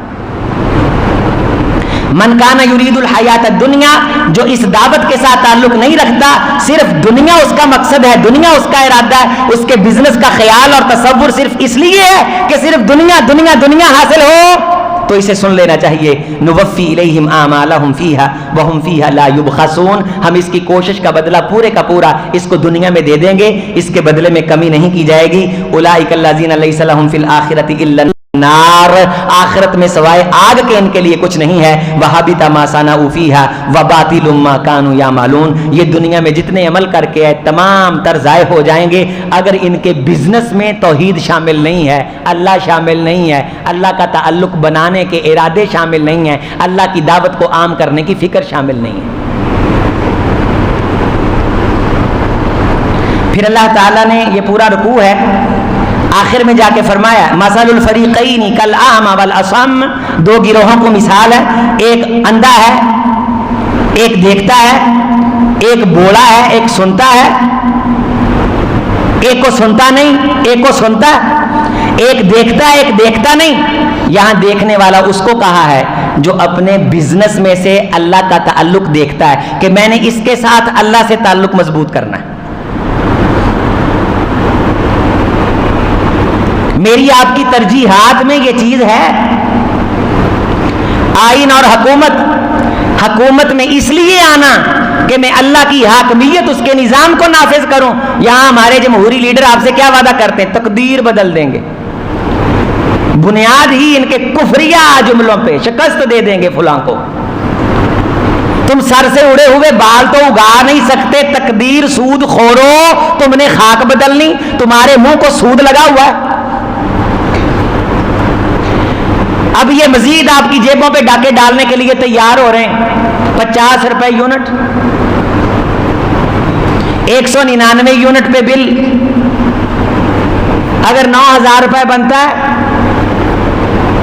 من کان یرید الحیات الدنیا، جو اس دعوت کے ساتھ تعلق نہیں رکھتا، صرف دنیا اس کا مقصد ہے، دنیا اس کا ارادہ ہے، اس کے بزنس کا خیال اور تصور صرف اس لیے ہے کہ صرف دنیا دنیا دنیا حاصل ہو، تو اسے سن لینا چاہیے. نوفی الیہم اعمالہم فیہا وہم فیہا لا یبخسون، ہم اس کی کوشش کا بدلہ پورے کا پورا اس کو دنیا میں دے دیں گے، اس کے بدلے میں کمی نہیں کی جائے گی. اولئک الذین لیس لہم فی الآخرۃ الا النار، آخرت میں سوائے آگ کے ان کے لیے کچھ نہیں ہے. وحبط ما صنعوا فیہا وباطل ما کانوا یعملون، یہ دنیا میں جتنے عمل کر کے آئے تمام تر ضائع ہو جائیں گے اگر ان کے بزنس میں توحید شامل نہیں ہے، اللہ شامل نہیں ہے، اللہ کا تعلق بنانے کے ارادے شامل نہیں ہیں، اللہ کی دعوت کو عام کرنے کی فکر شامل نہیں ہے. پھر اللہ تعالیٰ نے یہ پورا رکوع ہے، آخر میں جا کے فرمایا مثل الفریقین کالاعمی والاصم، دو گروہوں کو مثال ہے، ایک اندھا ہے ایک دیکھتا ہے، ایک بوڑا ہے ایک سنتا ہے، ایک کو سنتا نہیں ایک کو سنتا ہے، ایک دیکھتا ہے ایک دیکھتا نہیں۔ یہاں دیکھنے والا اس کو کہا ہے جو اپنے بزنس میں سے اللہ کا تعلق دیکھتا ہے کہ میں نے اس کے ساتھ اللہ سے تعلق مضبوط کرنا ہے۔ میری آپ کی ترجیحات میں یہ چیز ہے۔ آئین اور حکومت میں اس لیے آنا کہ میں اللہ کی حاکمیت اس کے نظام کو نافذ کروں۔ یہاں ہمارے جمہوری لیڈر آپ سے کیا وعدہ کرتے ہیں؟ تقدیر بدل دیں گے، بنیاد ہی ان کے کفریہ جملوں پہ شکست دے دیں گے فلاں کو۔ تم سر سے اڑے ہوئے بال تو اگا نہیں سکتے، تقدیر سود خورو، تم نے خاک بدلنی، تمہارے منہ کو سود لگا ہوا ہے۔ اب یہ مزید آپ کی جیبوں پہ ڈاکے ڈالنے کے لیے تیار ہو رہے ہیں۔ 50 روپے یونٹ، 199 یونٹ پہ بل، اگر 9000 روپے بنتا ہے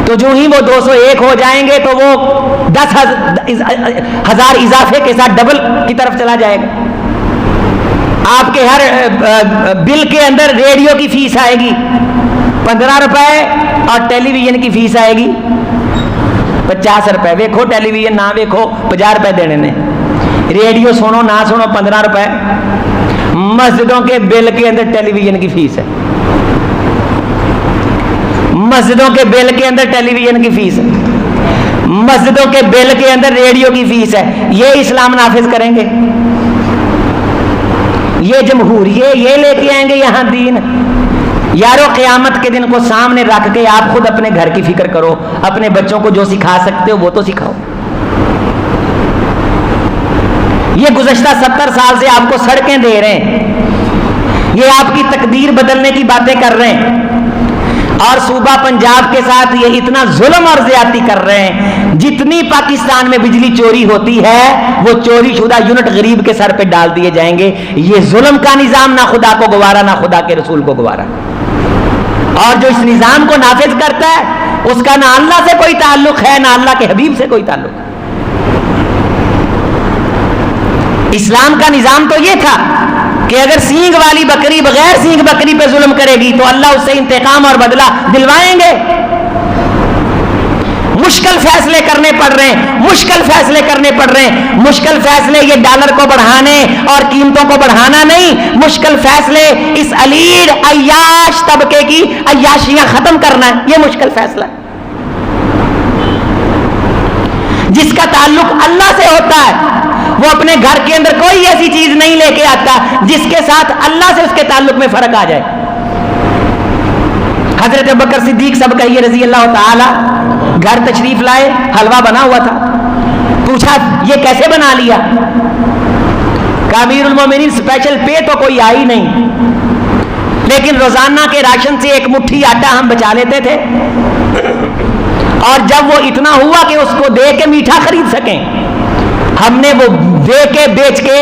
تو جو ہی وہ 201 ہو جائیں گے تو وہ 10,000 اضافے کے ساتھ ڈبل کی طرف چلا جائے گا۔ آپ کے ہر بل کے اندر ریڈیو کی فیس آئے گی 15 روپے اور ٹیلی ویژن کی فیس آئے گی 50 روپے۔ ویکھو ٹیلی ویژن نہ ویکھو 50 روپے دینے نے، ریڈیو سنو نہ سنو 15 روپے۔ مسجدوں کے بل کے اندر ٹیلی ویژن کی فیس ہے، مسجدوں کے بل کے اندر ٹیلی ویژن کی فیس ہے، مسجدوں کے بل کے اندر ریڈیو کی فیس ہے۔ یہ اسلام نافذ کریں گے؟ یہ جمہوریت یہ لے کے آئیں گے یہاں دین؟ یارو قیامت کے دن کو سامنے رکھ کے آپ خود اپنے گھر کی فکر کرو، اپنے بچوں کو جو سکھا سکتے ہو وہ تو سکھاؤ۔ یہ گزشتہ 70 سال سے آپ کو سڑکیں دے رہے ہیں، یہ آپ کی تقدیر بدلنے کی باتیں کر رہے ہیں، اور صوبہ پنجاب کے ساتھ یہ اتنا ظلم اور زیادتی کر رہے ہیں۔ جتنی پاکستان میں بجلی چوری ہوتی ہے وہ چوری شدہ یونٹ غریب کے سر پہ ڈال دیے جائیں گے۔ یہ ظلم کا نظام نہ خدا کو گوارا نہ خدا کے رسول کو گوارا، اور جو اس نظام کو نافذ کرتا ہے اس کا نہ اللہ سے کوئی تعلق ہے نہ اللہ کے حبیب سے کوئی تعلق ہے۔ اسلام کا نظام تو یہ تھا کہ اگر سینگ والی بکری بغیر سینگ بکری پہ ظلم کرے گی تو اللہ اس سے انتقام اور بدلہ دلوائیں گے۔ مشکل فیصلے کرنے پڑ رہے ہیں، مشکل فیصلے کرنے پڑ رہے ہیں۔ مشکل فیصلے یہ ڈالر کو بڑھانے اور قیمتوں کو بڑھانا نہیں، مشکل فیصلے اس علیڑ عیاش طبقے کی عیاشیاں ختم کرنا ہے، یہ مشکل فیصلہ ہے۔ جس کا تعلق اللہ سے ہوتا ہے وہ اپنے گھر کے اندر کوئی ایسی چیز نہیں لے کے آتا جس کے ساتھ اللہ سے اس کے تعلق میں فرق آ جائے۔ حضرت ابوبکر صدیق سب کہیے رضی اللہ تعالی گھر تشریف لائے، حلوہ بنا ہوا تھا، پوچھا یہ کیسے بنا لیا؟ کہا امیر المومنین اسپیشل پے تو کوئی آئی نہیں، لیکن روزانہ کے راشن سے ایک مٹھی آٹا ہم بچا لیتے تھے، اور جب وہ اتنا ہوا کہ اس کو دے کے میٹھا خرید سکیں ہم نے وہ دے کے بیچ کے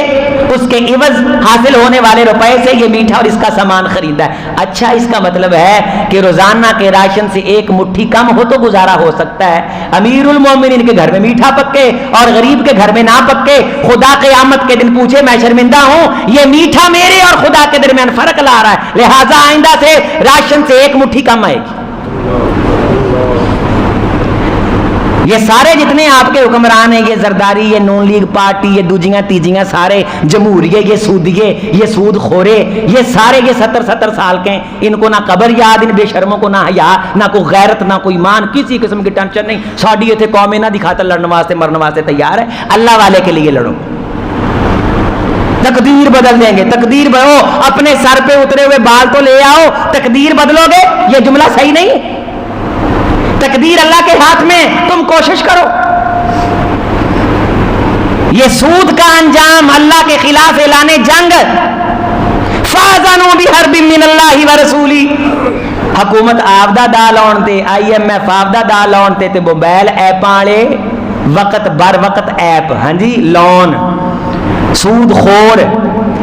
اس کے عوض حاصل ہونے والے روپے سے یہ میٹھا اور اس کا سامان خریدا ہے۔ اچھا اس کا مطلب ہے کہ روزانہ کے راشن سے ایک مٹھی کم ہو تو گزارا ہو سکتا ہے، امیر المومنین کے گھر میں میٹھا پکے اور غریب کے گھر میں نہ پکے، خدا قیامت کے دن پوچھے میں شرمندہ ہوں یہ میٹھا میرے اور خدا کے درمیان فرق لا رہا ہے، لہذا آئندہ سے راشن سے ایک مٹھی کم آئے گی۔ یہ سارے جتنے آپ کے حکمران ہیں، یہ زرداری، یہ نون لیگ پارٹی، یہ دوجیاں تیجیاں، سارے جمہوریے، یہ سودیے، یہ سود خورے، یہ سارے یہ 70 سال کے ہیں، ان کو نہ قبر یاد، ان بے شرموں کو نہ حیا، نہ کوئی غیرت، نہ کوئی ایمان، کسی قسم کی ٹینشن نہیں۔ ساڈی اتنے قومیں نہ دکھاتا لڑنے واسطے مرنے واسطے تیار ہے، اللہ والے کے لیے لڑو۔ تقدیر بدل دیں گے، تقدیر بدلو، اپنے سر پہ اترے ہوئے بال تو لے آؤ، تقدیر بدلو گے؟ یہ جملہ صحیح نہیں ہے۔ تقدیر اللہ کے ہاتھ میں، تم کوشش کرو۔ یہ سود کا انجام اللہ کے خلاف اعلان جنگ، فَأَذَنُوا بِحَرْبٍ مِّنَ اللَّهِ وَرَسُولِهِ۔ حکومت آفدہ دا لاؤن تے، IMF آفدہ دا لاؤن تے موبائل ایپ والے وقت بر وقت ایپ، ہاں جی لون، سود خور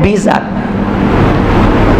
20,000।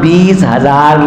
20,000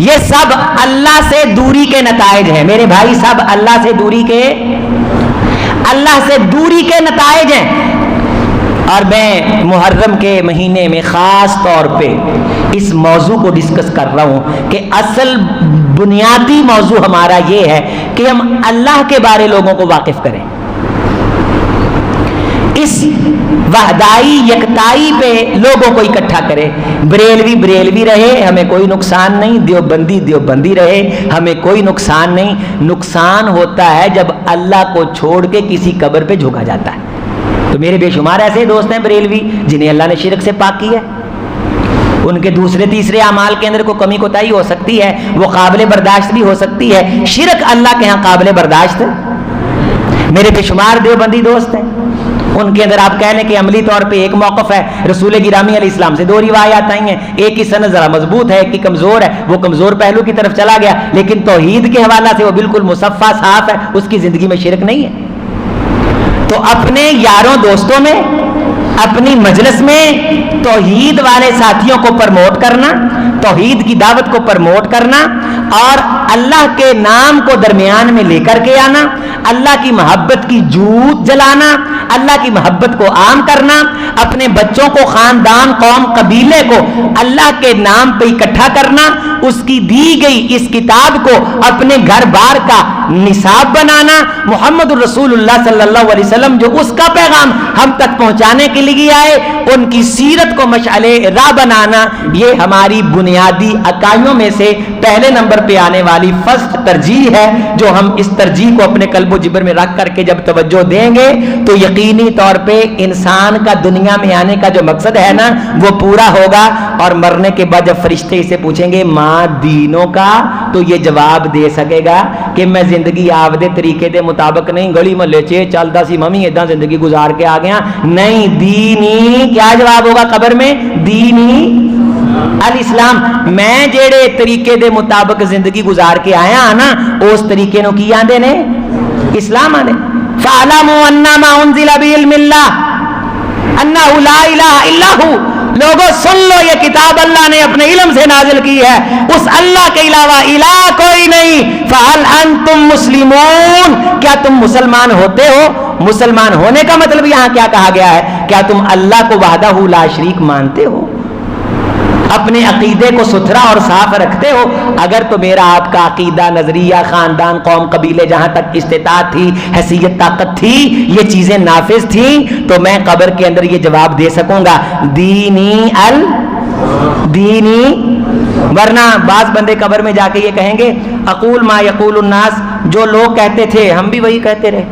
یہ سب اللہ سے دوری کے نتائج ہیں میرے بھائی، سب اللہ سے دوری کے نتائج ہیں۔ اور میں محرم کے مہینے میں خاص طور پہ اس موضوع کو ڈسکس کر رہا ہوں کہ اصل بنیادی موضوع ہمارا یہ ہے کہ ہم اللہ کے بارے لوگوں کو واقف کریں، اس وحدائی یکتائی پہ لوگوں کو اکٹھا کرے۔ بریلوی رہے ہمیں کوئی نقصان نہیں، دیوبندی رہے ہمیں کوئی نقصان نہیں۔ نقصان ہوتا ہے جب اللہ کو چھوڑ کے کسی قبر پہ جھکا جاتا ہے۔ تو میرے بے شمار ایسے دوست ہیں بریلوی جنہیں اللہ نے شرک سے پاک کی ہے، ان کے دوسرے تیسرے اعمال کے اندر کوئی کمی کوتاہی ہو سکتی ہے، وہ قابل برداشت بھی ہو سکتی ہے، شرک اللہ کے ہاں قابل برداشت ہے۔ میرے بے شمار دیوبندی دوست ہیں، ان کے اندر آپ کہہ لیں کہ عملی طور پہ ایک موقف ہے، رسول گرامی علیہ السلام سے 2 روایات آئی ہیں، ایک کی سند ذرا مضبوط ہے، ایک کی کمزور ہے، وہ کمزور پہلو کی طرف چلا گیا، لیکن توحید کے حوالہ سے وہ بالکل مصفا صاف ہے، اس کی زندگی میں شرک نہیں ہے۔ تو اپنے یاروں دوستوں میں، اپنی مجلس میں توحید والے ساتھیوں کو پرموٹ کرنا، توحید کی دعوت کو پرموٹ کرنا اور اللہ کے نام کو درمیان میں لے کر کے آنا، اللہ کی محبت کی جوت جلانا، اللہ کی محبت کو عام کرنا، اپنے بچوں کو، خاندان، قوم، قبیلے کو اللہ کے نام پہ اکٹھا کرنا، اس کی دی گئی اس کتاب کو اپنے گھر بار کا نصاب بنانا، محمد الرسول اللہ صلی اللہ علیہ وسلم جو اس کا پیغام ہم تک پہنچانے کے لیے آئے، ان کی سیرت کو مشعل راہ بنانا، یہ ہماری بنیادی اکائیوں میں سے پہلے نمبر پہ آنے والی فرسٹ ترجیح ہے، جو ہم اس ترجیح کو اپنے قلب و جبر میں رکھ کر کے جب توجہ دیں گے تو یقینی طور پہ انسان کا دنیا میں آنے کا جو مقصد ہے نا وہ پورا ہوگا، اور مرنے کے بعد جب فرشتے اسے پوچھیں گے ماں دینوں کا، تو یہ جواب دے سکے گا کہ میں زندگی آپدے طریقے دے مطابق نہیں، گلی محلے چ چلتا سی ممی اداں زندگی گزار کے آ گیا نہیں، دینی کیا جواب ہوگا قبر میں؟ دینی الاسلام، میں جیڑے طریقے دے مطابق زندگی گزار کے آیا نا اس طریقے نو کی آندے نے؟ اسلام آنے۔ فَعْلَمُوا أَنَّمَا أُنزِلَ بِعِلْمِ اللَّهِ أَنَّهُ لَا إِلَهَ إِلَّا هُوَ، لوگوں سن لو یہ کتاب اللہ نے اپنے علم سے نازل کی ہے، اس اللہ کے علاوہ الہ کوئی نہیں۔ فَهَلْ أَنْتُمْ مُسْلِمُونَ، کیا تم مسلمان ہوتے ہو؟ مسلمان ہونے کا مطلب یہاں کیا کہا گیا ہے؟ کیا تم اللہ کو وحدہ لا شریک مانتے ہو؟ اپنے عقیدے کو ستھرا اور صاف رکھتے ہو؟ اگر تو میرا آپ کا عقیدہ، نظریہ، خاندان، قوم، قبیلے، جہاں تک استطاعت تھی، حیثیت، طاقت تھی، یہ چیزیں نافذ تھیں تو میں قبر کے اندر یہ جواب دے سکوں گا دینی دینی، ورنہ بعض بندے قبر میں جا کے یہ کہیں گے اقول ما یقول الناس، جو لوگ کہتے تھے ہم بھی وہی کہتے رہے،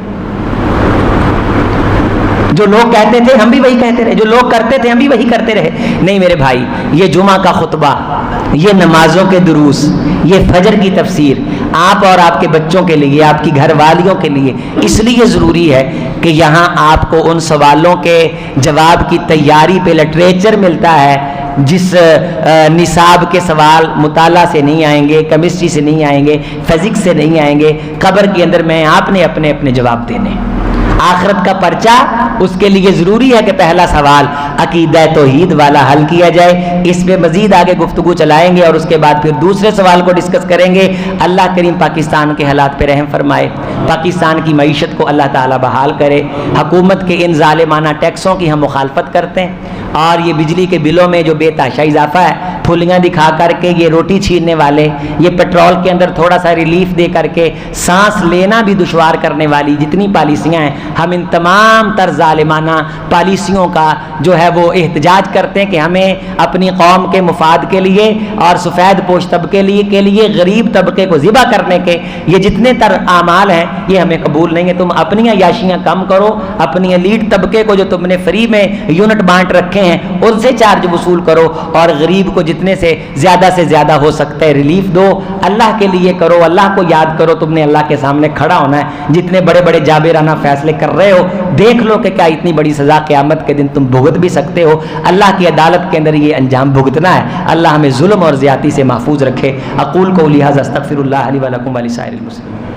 جو لوگ کہتے تھے ہم بھی وہی کہتے رہے، جو لوگ کرتے تھے ہم بھی وہی کرتے رہے۔ نہیں میرے بھائی، یہ جمعہ کا خطبہ، یہ نمازوں کے دروس، یہ فجر کی تفسیر آپ اور آپ کے بچوں کے لیے، آپ کی گھر والیوں کے لیے اس لیے ضروری ہے کہ یہاں آپ کو ان سوالوں کے جواب کی تیاری پہ لٹریچر ملتا ہے، جس نصاب کے سوال مطالعہ سے نہیں آئیں گے، کیمسٹری سے نہیں آئیں گے، فزکس سے نہیں آئیں گے، قبر کے اندر میں آپ نے اپنے جواب دینے۔ آخرت کا پرچہ، اس کے لیے ضروری ہے کہ پہلا سوال عقیدہ توحید والا حل کیا جائے۔ اس پہ مزید آگے گفتگو چلائیں گے اور اس کے بعد پھر دوسرے سوال کو ڈسکس کریں گے۔ اللہ کریم پاکستان کے حالات پہ رحم فرمائے، پاکستان کی معیشت کو اللہ تعالی بحال کرے۔ حکومت کے ان ظالمانہ ٹیکسوں کی ہم مخالفت کرتے ہیں، اور یہ بجلی کے بلوں میں جو بے تحاشا اضافہ ہے، پھلیاں دکھا کر کے یہ روٹی چھیننے والے، یہ پیٹرول کے اندر تھوڑا سا ریلیف دے کر کے سانس لینا بھی دشوار کرنے والی جتنی پالیسیاں ہیں، ہم ان تمام تر ظالمانہ پالیسیوں کا جو ہے وہ احتجاج کرتے ہیں کہ ہمیں اپنی قوم کے مفاد کے لیے اور سفید پوش طبقے کے لیے غریب طبقے کو ذبح کرنے کے یہ جتنے تر اعمال ہیں یہ ہمیں قبول نہیں ہے۔ تم اپنی عیاشیاں کم کرو، اپنی ایلیٹ طبقے کو جو تم نے فری میں یونٹ بانٹ رکھے ہیں ان سے چارج وصول کرو، اور غریب کو جتنے سے زیادہ ہو سکتا ہے ریلیف دو، اللہ کے لیے کرو، اللہ کو یاد کرو، تم نے اللہ کے سامنے کھڑا ہونا ہے۔ جتنے بڑے بڑے جابرانہ فیصلے کر رہے ہو دیکھ لو کہ کیا اتنی بڑی سزا قیامت کے دن تم بھگت بھی سکتے ہو۔ اللہ کی عدالت کے اندر یہ انجام بھگتنا ہے۔ اللہ ہمیں ظلم اور زیادتی سے محفوظ رکھے۔ اقول قولی ھذا استغفر اللہ لی ولکم ولسائر المسلمین۔